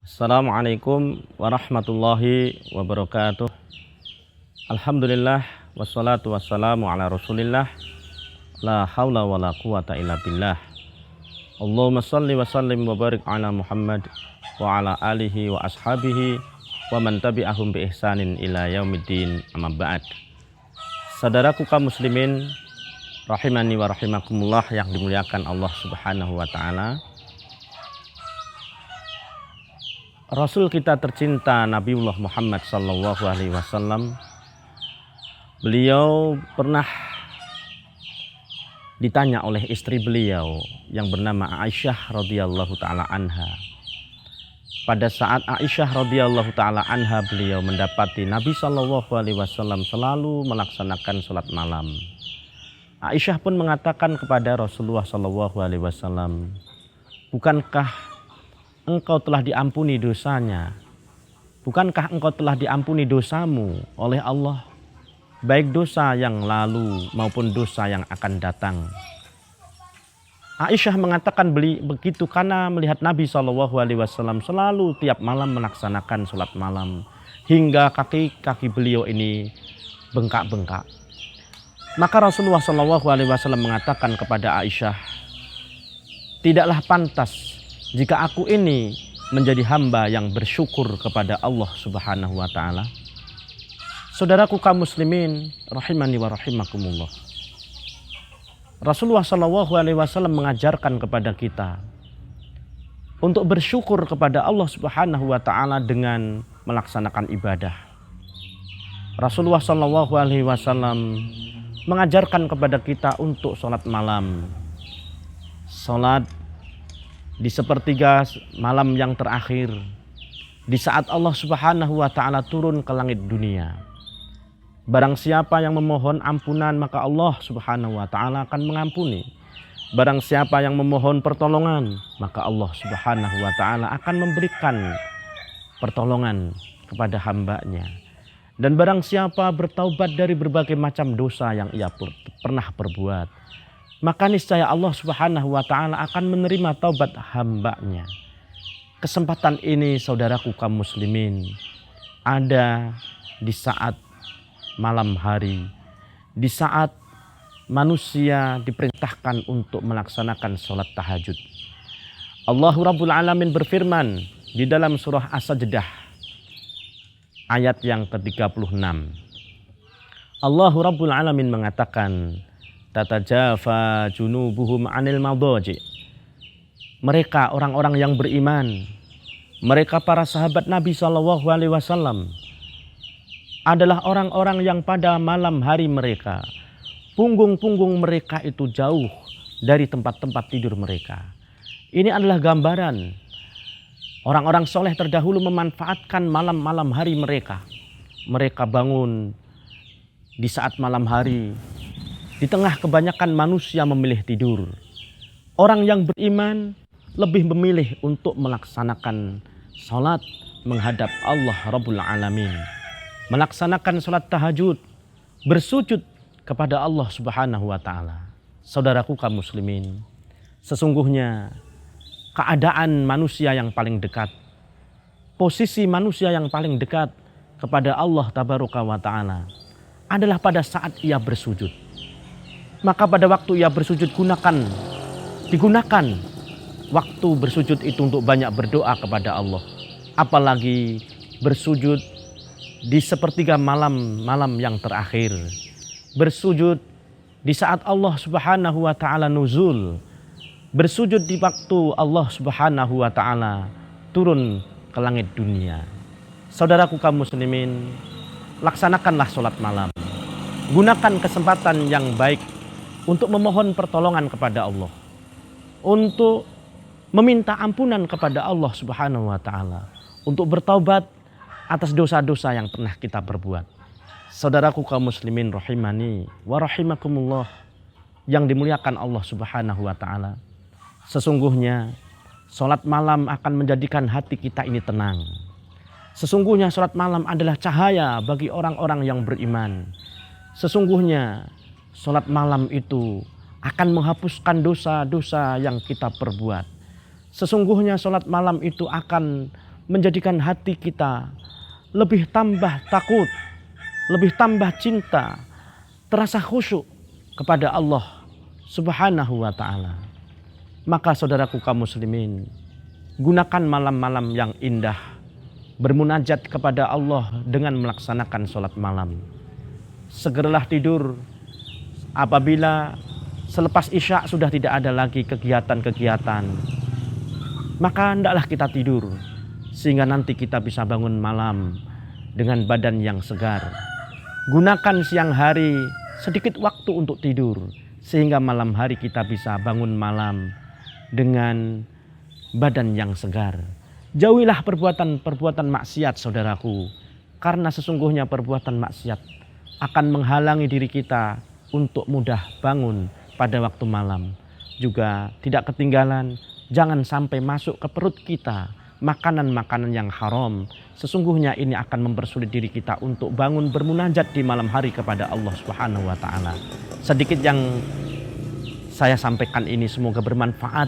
Assalamualaikum warahmatullahi wabarakatuh. Alhamdulillah wassalatu wassalamu ala rasulillah. La haula wa la quwata illa billah. Allahumma salli wa sallim wa barik ala Muhammad wa ala alihi wa ashabihi wa man tabi'ahum bi ihsanin ila yaumiddin, amma ba'd. Saudaraku kaum muslimin rahimani wa rahimakumullah yang dimuliakan Allah Subhanahu wa taala. Rasul kita tercinta Nabiullah Muhammad sallallahu alaihi wasallam, beliau pernah ditanya oleh istri beliau yang bernama Aisyah radhiyallahu taala anha. Pada saat Aisyah radhiyallahu taala anha beliau mendapati Nabi sallallahu alaihi wasallam selalu melaksanakan salat malam. Aisyah pun mengatakan kepada Rasulullah sallallahu alaihi wasallam, "Bukankah engkau telah diampuni dosanya? Bukankah engkau telah diampuni dosamu oleh Allah, baik dosa yang lalu maupun dosa yang akan datang?" Aisyah mengatakan begitu karena melihat Nabi SAW selalu tiap malam melaksanakan sholat malam hingga kaki-kaki beliau ini bengkak-bengkak. Maka Rasulullah SAW mengatakan kepada Aisyah, "Tidaklah pantas jika aku ini menjadi hamba yang bersyukur kepada Allah Subhanahu wa taala." Saudaraku kaum muslimin rahimani wa rahimakumullah. Rasulullah SAW mengajarkan kepada kita untuk bersyukur kepada Allah Subhanahu wa taala dengan melaksanakan ibadah. Rasulullah SAW mengajarkan kepada kita untuk sholat malam. Sholat di sepertiga malam yang terakhir, di saat Allah Subhanahu wa taala turun ke langit dunia. Barang siapa yang memohon ampunan, maka Allah Subhanahu wa taala akan mengampuni. Barang siapa yang memohon pertolongan, maka Allah Subhanahu wa taala akan memberikan pertolongan kepada hambanya. Dan barang siapa bertaubat dari berbagai macam dosa yang ia pernah perbuat, maka niscaya Allah Subhanahu wa taala akan menerima taubat hambanya. Kesempatan ini saudaraku kaum muslimin ada di saat malam hari, di saat manusia diperintahkan untuk melaksanakan sholat tahajud. Allah Rabbul Alamin berfirman di dalam surah As-Sajdah ayat yang ke-36. Allah Rabbul Alamin mengatakan, "Tatajafa junubuhum 'anil madaji." Mereka orang-orang yang beriman, mereka para sahabat Nabi SAW adalah orang-orang yang pada malam hari mereka, punggung-punggung mereka itu jauh dari tempat-tempat tidur mereka. Ini adalah gambaran orang-orang soleh terdahulu memanfaatkan malam-malam hari mereka. Mereka bangun di saat malam hari, di tengah kebanyakan manusia memilih tidur. Orang yang beriman lebih memilih untuk melaksanakan salat menghadap Allah Rabbul Alamin, melaksanakan salat tahajud, bersujud kepada Allah Subhanahu wa taala. Saudaraku kaum muslimin, sesungguhnya keadaan manusia yang paling dekat, posisi manusia yang paling dekat kepada Allah Tabaraka wa taala adalah pada saat ia bersujud. Maka pada waktu ia bersujud digunakan waktu bersujud itu untuk banyak berdoa kepada Allah. Apalagi bersujud di sepertiga malam yang terakhir. Bersujud di saat Allah Subhanahu wa taala nuzul. Bersujud di waktu Allah Subhanahu wa taala turun ke langit dunia. Saudaraku kaum muslimin, laksanakanlah sholat malam. Gunakan kesempatan yang baik untuk memohon pertolongan kepada Allah, untuk meminta ampunan kepada Allah Subhanahu wa taala, untuk bertaubat atas dosa-dosa yang pernah kita perbuat. Saudaraku kaum muslimin rahimani wa rahimakumullah yang dimuliakan Allah Subhanahu wa taala. Sesungguhnya salat malam akan menjadikan hati kita ini tenang. Sesungguhnya salat malam adalah cahaya bagi orang-orang yang beriman. Sesungguhnya salat malam itu akan menghapuskan dosa-dosa yang kita perbuat. Sesungguhnya salat malam itu akan menjadikan hati kita lebih tambah takut, lebih tambah cinta, terasa khusyuk kepada Allah Subhanahu wa ta'ala. Maka saudaraku kaum muslimin, gunakan malam-malam yang indah bermunajat kepada Allah dengan melaksanakan sholat malam. Segeralah tidur apabila selepas isya sudah tidak ada lagi kegiatan-kegiatan. Maka hendaklah kita tidur sehingga nanti kita bisa bangun malam dengan badan yang segar. Gunakan siang hari sedikit waktu untuk tidur sehingga malam hari kita bisa bangun malam dengan badan yang segar. Jauhilah perbuatan-perbuatan maksiat saudaraku, karena sesungguhnya perbuatan maksiat akan menghalangi diri kita untuk mudah bangun pada waktu malam. Juga tidak ketinggalan, jangan sampai masuk ke perut kita makanan-makanan yang haram. Sesungguhnya ini akan mempersulit diri kita untuk bangun bermunajat di malam hari kepada Allah Subhanahu wa ta'ala. Sedikit yang saya sampaikan ini semoga bermanfaat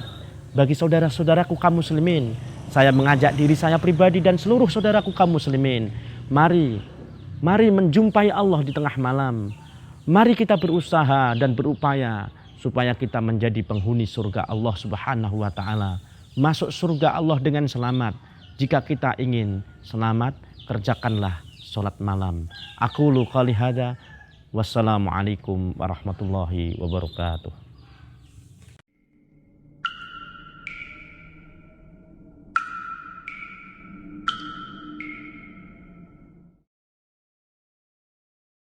bagi saudara-saudaraku kaum muslimin. Saya mengajak diri saya pribadi dan seluruh saudaraku kaum muslimin. Mari menjumpai Allah di tengah malam. Mari kita berusaha dan berupaya supaya kita menjadi penghuni surga Allah Subhanahu wa ta'ala. Masuk surga Allah dengan selamat. Jika kita ingin selamat, kerjakanlah sholat malam. Aqulu qouli hadza, wassalamualaikum warahmatullahi wabarakatuh.